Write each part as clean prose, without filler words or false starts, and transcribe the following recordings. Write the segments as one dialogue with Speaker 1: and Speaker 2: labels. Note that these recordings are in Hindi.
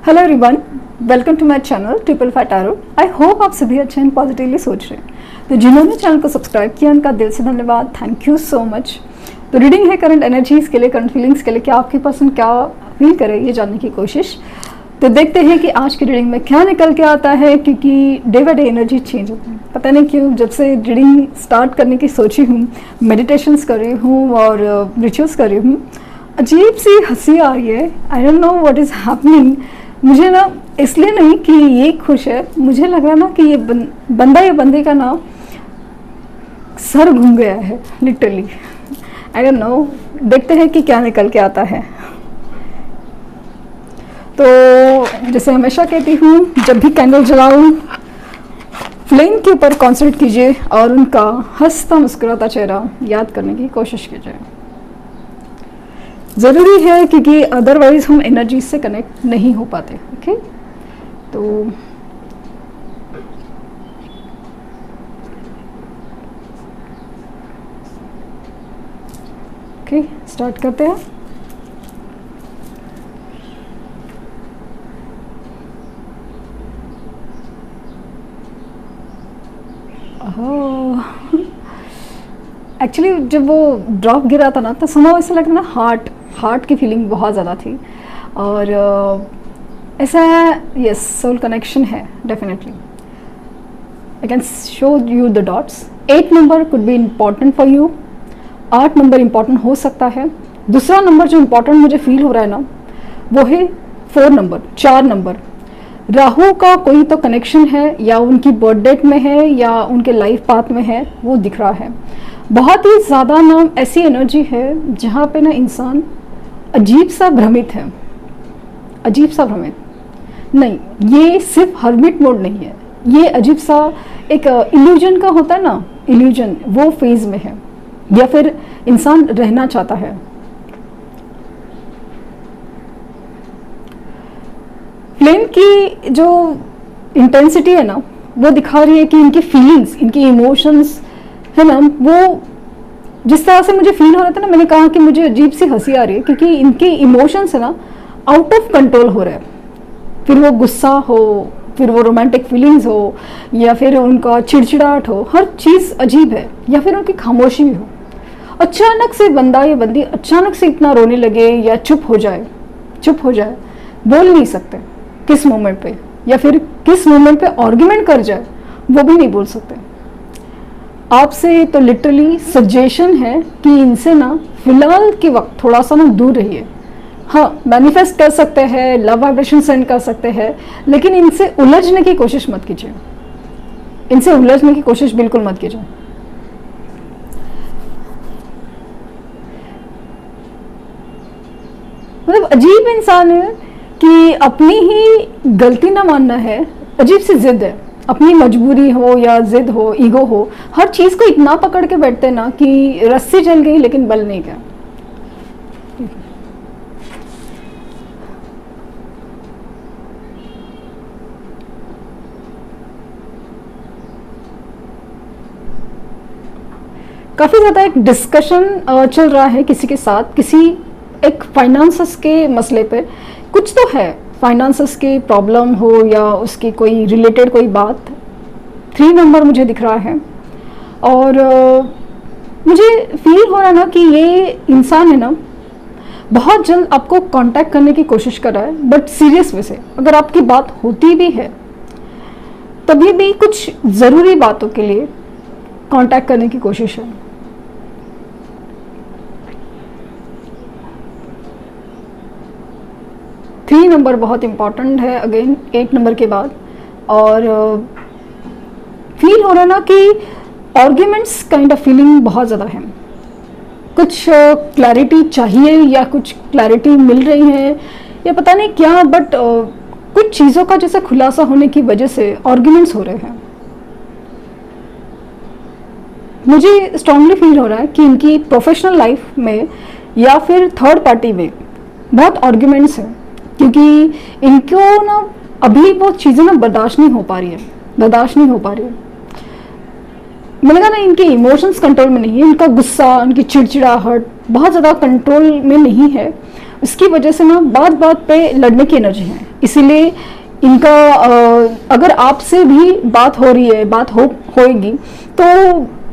Speaker 1: Hello everyone, welcome to my channel triple five tarot. I hope आप सभी अच्छे एंड पॉजिटिवली सोच रहे हैं। तो जिन्होंने चैनल को सब्सक्राइब किया उनका दिल से धन्यवाद, थैंक यू सो मच। तो रीडिंग है करंट एनर्जीज के लिए, करंट फीलिंग्स के लिए, क्या आपके पर्सन क्या फील करे ये जानने की कोशिश। तो देखते हैं कि आज की रीडिंग में क्या निकल के आता है, क्योंकि day by day energy change होती है। पता नहीं क्यों जब से रीडिंग स्टार्ट करने की सोची हूँ, मेडिटेशंस कर रही हूँ और रिचुअल्स कर रही हूँ, अजीब सी हंसी आ रही है। I don't know what is happening. मुझे ना इसलिए नहीं कि ये खुश है, मुझे लग रहा ना कि ये बंदा या बंदे का ना सर घूम गया है लिटरली। आई डोंट नो, देखते हैं कि क्या निकल के आता है। तो जैसे हमेशा कहती हूँ, जब भी कैंडल जलाऊं फ्लेम के ऊपर कॉन्सेंट्रेट कीजिए और उनका हंसता मुस्कुराता चेहरा याद करने की कोशिश कीजिए। ज़रूरी है क्योंकि अदरवाइज हम एनर्जी से कनेक्ट नहीं हो पाते। ओके, तो ओके स्टार्ट करते हैं। एक्चुअली जब वो ड्रॉप गिरा था ना, तो समझो ऐसा लग रहा ना हार्ट की फीलिंग बहुत ज़्यादा थी। और ऐसा यस, सोल कनेक्शन है definitely. I can show you the dots. 8 number could be important for you. 8 number important हो सकता है। दूसरा नंबर जो इम्पॉर्टेंट मुझे फील हो रहा है ना, वो है 4 नंबर, 4 नंबर। राहु का कोई तो कनेक्शन है, या उनकी बर्थ डेट में है या उनके लाइफ पाथ में है, वो दिख रहा है। बहुत ही ज़्यादा ना ऐसी एनर्जी है जहाँ पे ना इंसान अजीब सा भ्रमित है। अजीब सा भ्रमित नहीं, ये सिर्फ हर्मिट मोड नहीं है, ये अजीब सा एक इल्यूजन का होता है ना, इल्यूजन वो फेज में है, या फिर इंसान रहना चाहता है। फ्लेम की जो इंटेंसिटी है ना, वो दिखा रही है कि इनकी फीलिंग्स, इनकी इमोशंस है ना, वो जिस तरह से मुझे फील हो रहा था ना, मैंने कहा कि मुझे अजीब सी हंसी आ रही है क्योंकि इनके इमोशंस है ना आउट ऑफ कंट्रोल हो रहे हैं। फिर वो गुस्सा हो, फिर वो रोमांटिक फीलिंग्स हो, या फिर उनका चिड़चिड़ाहट हो, हर चीज़ अजीब है। या फिर उनकी खामोशी भी हो। अचानक से बंदा या बंदी अचानक से इतना रोने लगे या चुप हो जाए, बोल नहीं सकते किस मोमेंट पे, या फिर किस मोमेंट पे आर्ग्यूमेंट कर जाए वो भी नहीं बोल सकते। आपसे तो लिटरली सजेशन है कि इनसे ना फिलहाल के वक्त थोड़ा सा ना दूर रहिए। हाँ, मैनिफेस्ट कर सकते हैं, लव वाइब्रेशन सेंड कर सकते हैं, लेकिन इनसे उलझने की कोशिश मत कीजिए। इनसे उलझने की कोशिश बिल्कुल मत कीजिए। मतलब अजीब इंसान है कि अपनी ही गलती ना मानना है, अजीब सी जिद है। अपनी मजबूरी हो या जिद हो, ईगो हो, हर चीज़ को इतना पकड़ के बैठते ना कि रस्सी जल गई लेकिन बल नहीं गया। काफ़ी ज़्यादा एक डिस्कशन चल रहा है किसी के साथ, किसी एक फाइनेंसेस के मसले पे। कुछ तो है, फाइनेंसेस के प्रॉब्लम हो या उसकी कोई रिलेटेड कोई बात। 3 नंबर मुझे दिख रहा है और मुझे फील हो रहा है ना कि ये इंसान है ना बहुत जल्द आपको कांटेक्ट करने की कोशिश कर रहा है, बट सीरियस वे से। अगर आपकी बात होती भी है तभी भी कुछ ज़रूरी बातों के लिए कांटेक्ट करने की कोशिश है। थ्री नंबर बहुत इम्पॉर्टेंट है अगेन 8 नंबर के बाद। और फील हो रहा ना कि आर्ग्यूमेंट्स काइंड ऑफ फीलिंग बहुत ज़्यादा है। कुछ क्लैरिटी चाहिए या कुछ क्लैरिटी मिल रही है या पता नहीं क्या, बट कुछ चीज़ों का जैसे खुलासा होने की वजह से आर्ग्यूमेंट्स हो रहे हैं। मुझे स्ट्रांगली फील हो रहा है कि इनकी प्रोफेशनल लाइफ में या फिर थर्ड पार्टी में बहुत आर्ग्यूमेंट्स हैं, क्योंकि इनको ना अभी वो चीज़ें ना बर्दाश्त नहीं हो पा रही है। मैंने कहा ना, इनके इमोशंस कंट्रोल में नहीं है। इनका गुस्सा, इनकी चिड़चिड़ाहट बहुत ज़्यादा कंट्रोल में नहीं है। इसकी वजह से ना बात बात पे लड़ने की एनर्जी है। इसीलिए इनका अगर आपसे भी बात हो रही है, बात होएगी, तो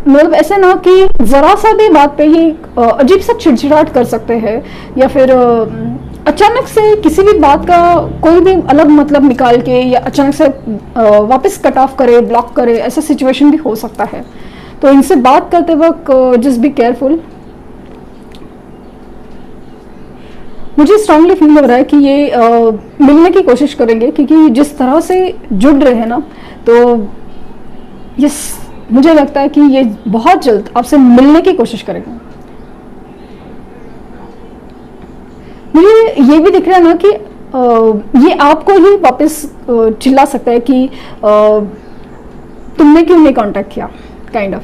Speaker 1: मतलब ऐसे ना कि ज़रा सा भी बात पे ही अजीब सा चिड़चिड़ाहट कर सकते हैं, या फिर अचानक से किसी भी बात का कोई भी अलग मतलब निकाल के, या अचानक से वापस कट ऑफ करे, ब्लॉक करे, ऐसा सिचुएशन भी हो सकता है। तो इनसे बात करते वक्त जस्ट बी केयरफुल। मुझे स्ट्रांगली फील हो रहा है कि ये मिलने की कोशिश करेंगे, क्योंकि जिस तरह से जुड़ रहे हैं ना, तो यस, मुझे लगता है कि ये बहुत जल्द आपसे मिलने की कोशिश करेंगे। मुझे ये भी दिख रहा है ना कि ये आपको ही वापस चिल्ला सकता है कि तुमने क्यों नहीं कांटेक्ट किया, काइंड ऑफ।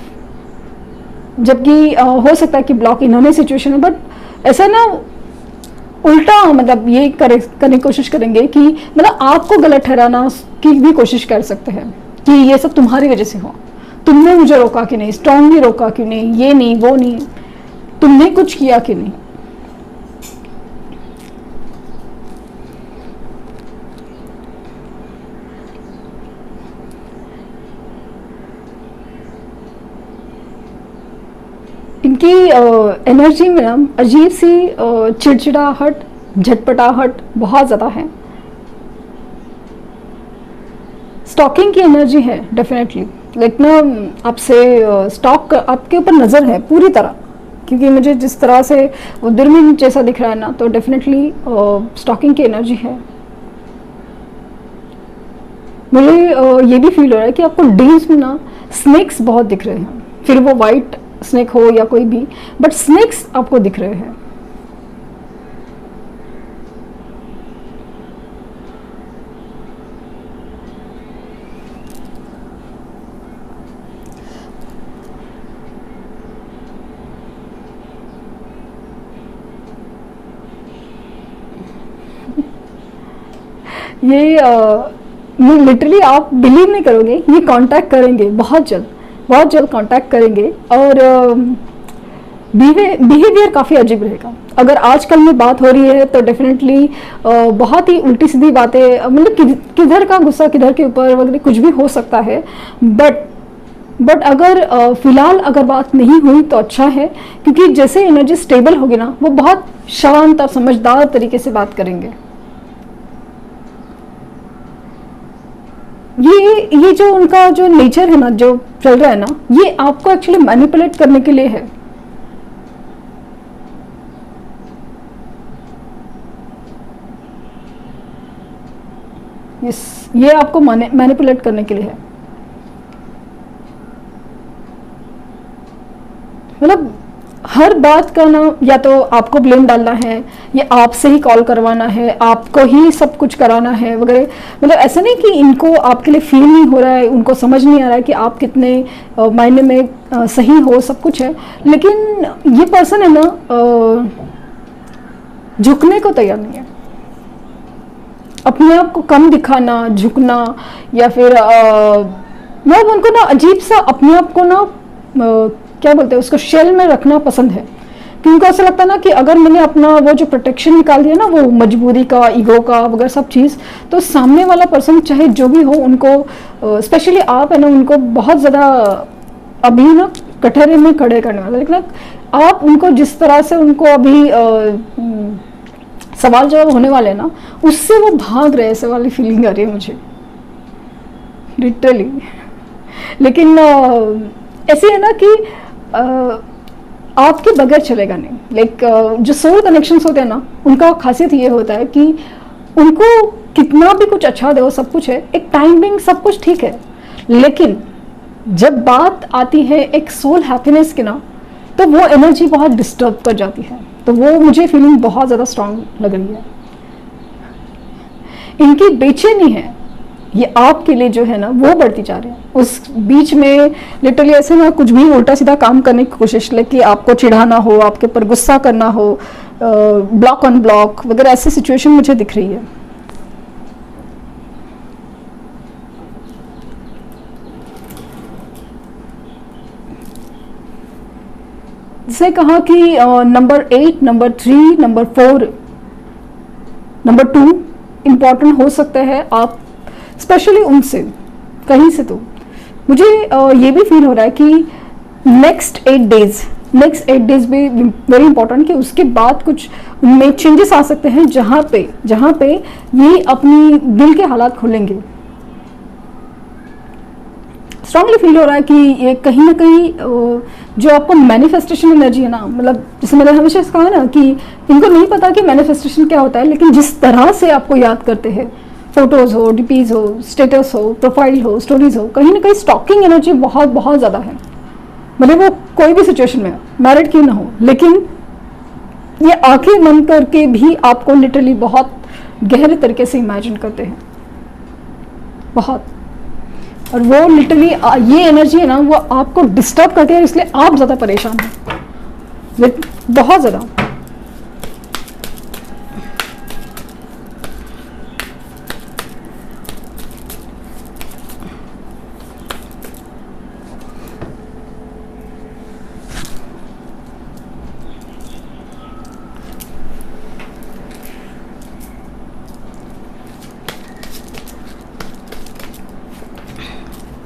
Speaker 1: जबकि हो सकता है कि ब्लॉक इन्होंने सिचुएशन है, बट ऐसा ना उल्टा मतलब ये करने की कोशिश करेंगे कि मतलब आपको गलत ठहराना की भी कोशिश कर सकते हैं कि ये सब तुम्हारी वजह से हुआ, तुमने मुझे रोका कि नहीं, स्ट्रांगली रोका क्यों नहीं, ये नहीं वो नहीं, तुमने कुछ किया कि नहीं। इनकी एनर्जी में ना अजीब सी चिड़चिड़ाहट, झटपटाहट बहुत ज़्यादा है। स्टॉकिंग की एनर्जी है डेफिनेटली, लाइक ना आपसे स्टॉक, आपके ऊपर नज़र है पूरी तरह, क्योंकि मुझे जिस तरह से वो दूरबीन जैसा दिख रहा है ना, तो डेफिनेटली स्टॉकिंग की एनर्जी है। मुझे ये भी फील हो रहा है कि आपको ड्रीम्स में ना स्नेक्स बहुत दिख रहे हैं, फिर वो वाइट स्नेक हो या कोई भी, बट स्नेक्स आपको दिख रहे हैं। ये लिटरली आप बिलीव नहीं करोगे, ये कांटेक्ट करेंगे बहुत जल्द कांटेक्ट करेंगे, और बिहेवियर काफ़ी अजीब रहेगा। अगर आजकल में बात हो रही है तो डेफिनेटली बहुत ही उल्टी सीधी बातें, मतलब किधर का गुस्सा किधर के ऊपर वगैरह कुछ भी हो सकता है, बट अगर फिलहाल अगर बात नहीं हुई तो अच्छा है, क्योंकि जैसे एनर्जी स्टेबल होगी ना, वो बहुत शांत और समझदार तरीके से बात करेंगे। ये जो उनका जो नेचर है ना, जो चल रहा है ना, ये आपको एक्चुअली मैनिपुलेट करने के लिए है। ये आपको मैनिपुलेट करने के लिए है। मतलब हर बात का ना, या तो आपको ब्लेम डालना है, या आपसे ही कॉल करवाना है, आपको ही सब कुछ कराना है वगैरह। मतलब ऐसा नहीं कि इनको आपके लिए फील नहीं हो रहा है, उनको समझ नहीं आ रहा है कि आप कितने मायने में सही हो, सब कुछ है, लेकिन ये पर्सन है ना झुकने को तैयार नहीं है। अपने आप को कम दिखाना, झुकना, या फिर मतलब उनको ना अजीब सा अपने आप को ना क्या बोलते हैं उसको, शेल में रखना पसंद है। क्योंकि उनको ऐसा लगता है ना कि अगर मैंने अपना वो जो प्रोटेक्शन निकाल दिया ना, वो मजबूरी का, ईगो का वगैरह सब चीज़, तो सामने वाला पर्सन चाहे जो भी हो, उनको स्पेशली आप है ना, उनको बहुत ज़्यादा अभी ना कटहरे में खड़े करने वाला। लेकिन आप उनको जिस तरह से उनको अभी सवाल जवाब होने वाले ना, उससे वो भाग रहे, ऐसे वाली फीलिंग आ रही है मुझे लिटरली। लेकिन ऐसे है ना कि आपके बगैर चलेगा नहीं। लाइक जो सोल कनेक्शंस होते हैं ना, उनका खासियत ये होता है कि उनको कितना भी कुछ अच्छा दो, सब कुछ है, एक टाइमिंग सब कुछ ठीक है, लेकिन जब बात आती है एक सोल हैप्पीनेस की ना, तो वो एनर्जी बहुत डिस्टर्ब कर जाती है। तो वो मुझे फीलिंग बहुत ज़्यादा स्ट्रांग लग रही है। इनकी बेचैनी है ये आपके लिए जो है ना, वो बढ़ती जा रही है। उस बीच में लिटरली ऐसे ना कुछ भी उल्टा सीधा काम करने की कोशिश, लेकिन आपको चिढ़ाना हो, आपके ऊपर गुस्सा करना हो, ब्लॉक ऑन ब्लॉक वगैरह, ऐसी सिचुएशन मुझे दिख रही है। जैसे कहा कि number 8, number 3, number 4, number 2 important हो सकते हैं आप, स्पेशली उनसे कहीं से। तो मुझे ये भी फील हो रहा है कि नेक्स्ट 8 डेज भी वेरी इंपॉर्टेंट, कि उसके बाद कुछ में चेंजेस आ सकते हैं जहाँ पे ये अपनी दिल के हालात खोलेंगे। स्ट्रांगली फील हो रहा है कि ये कहीं ना कहीं जो आपको मैनिफेस्टेशन एनर्जी है ना, मतलब जैसे मैंने हमेशा कहा ना कि इनको नहीं पता कि मैनिफेस्टेशन क्या होता है, लेकिन जिस तरह से आपको याद करते हैं, फोटोज हो, डीपीज हो, स्टेटस हो, प्रोफाइल हो, स्टोरीज हो, कहीं ना कहीं स्टॉकिंग एनर्जी बहुत बहुत ज़्यादा है। मतलब वो कोई भी सिचुएशन में, मैरिड क्यों ना हो, लेकिन ये आंखें बंद करके भी आपको लिटरली बहुत गहरे तरीके से इमेजिन करते हैं, बहुत। और वो लिटरली ये एनर्जी है ना, वो आपको डिस्टर्ब करती है, इसलिए आप ज़्यादा परेशान हैं, बहुत ज़्यादा।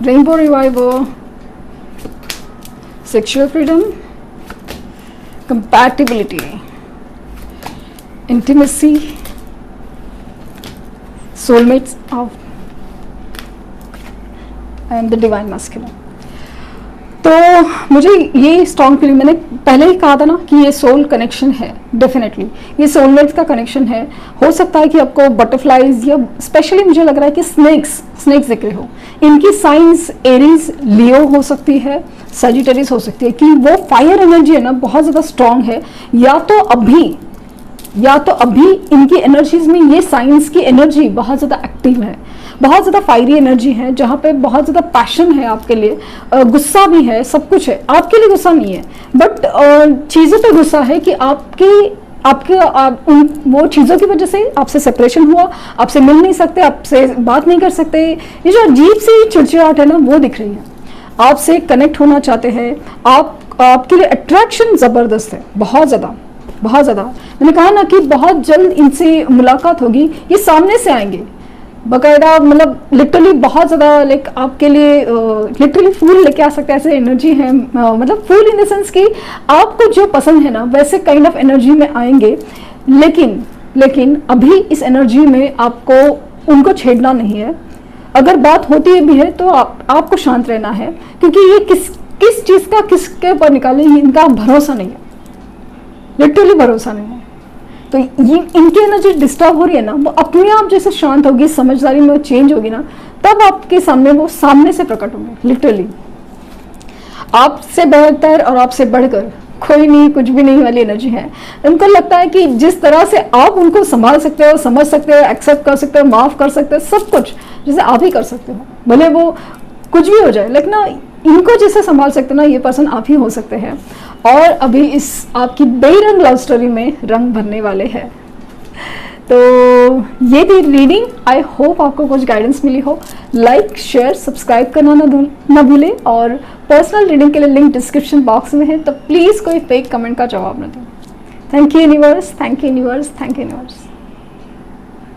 Speaker 1: Rainbow revival, sexual freedom, compatibility, intimacy, soulmates of and the divine masculine। तो मुझे ये स्ट्रॉन्ग फीलिंग, मैंने पहले ही कहा था ना कि ये सोल कनेक्शन है, डेफिनेटली ये सोलमेट्स का कनेक्शन है। हो सकता है कि आपको बटरफ्लाइज या स्पेशली मुझे लग रहा है कि स्नेक्स दिख रहे हो। इनकी साइंस एरीज, लियो हो सकती है, सजिटेरियस हो सकती है, कि वो फायर एनर्जी है ना बहुत ज़्यादा स्ट्रॉन्ग है। या तो अभी इनकी एनर्जीज में ये साइंस की एनर्जी बहुत ज़्यादा एक्टिव है, बहुत ज़्यादा फायरी एनर्जी है, जहाँ पे बहुत ज़्यादा पैशन है आपके लिए, गुस्सा भी है, सब कुछ है। आपके लिए गुस्सा नहीं है, बट चीज़ों पे गुस्सा है कि उन वो चीज़ों की वजह से आपसे सेपरेशन हुआ, आपसे मिल नहीं सकते, आपसे बात नहीं कर सकते। ये जो अजीब सी चिड़चिड़ाहट है ना, वो दिख रही है। आपसे कनेक्ट होना चाहते हैं, आपके लिए अट्रैक्शन ज़बरदस्त है, बहुत ज़्यादा। मैंने कहा ना कि बहुत जल्द इनसे मुलाकात होगी, ये सामने से आएंगे बकायदा, मतलब लिटरली बहुत ज़्यादा, लाइक आपके लिए लिटरली फूल लेके आ सकते हैं, ऐसे एनर्जी है। मतलब फूल इन द सेंस कि आपको जो पसंद है ना, वैसे काइंड ऑफ एनर्जी में आएंगे। लेकिन अभी इस एनर्जी में आपको उनको छेड़ना नहीं है। अगर बात होती भी है तो आपको शांत रहना है, क्योंकि ये किस चीज़ का किसके ऊपर निकाले, इनका भरोसा नहीं है, लिटरली भरोसा नहीं है। तो ये इनकी एनर्जी डिस्टर्ब हो रही है ना, वो अपने आप जैसे शांत होगी, समझदारी में चेंज होगी ना, तब आपके सामने वो सामने से प्रकट होंगे। लिटरली आपसे बेहतर और आपसे बढ़कर कोई नहीं, कुछ भी नहीं वाली एनर्जी है। उनको लगता है कि जिस तरह से आप उनको संभाल सकते हो, समझ सकते हो, एक्सेप्ट कर सकते हो, माफ कर सकते हो, सब कुछ जैसे आप ही कर सकते हो, भले वो कुछ भी हो जाए, लेकिन ना इनको जैसे संभाल सकते हो ना, ये पर्सन आप ही हो सकते हैं। और अभी इस आपकी बेरंग लव स्टोरी में रंग भरने वाले हैं। तो ये थी रीडिंग। आई होप आपको कुछ गाइडेंस मिली हो। लाइक, शेयर, सब्सक्राइब करना ना भूलें, और पर्सनल रीडिंग के लिए लिंक डिस्क्रिप्शन बॉक्स में है, तो प्लीज़ कोई फेक कमेंट का जवाब ना दें। Thank you universe, thank you universe, thank you universe.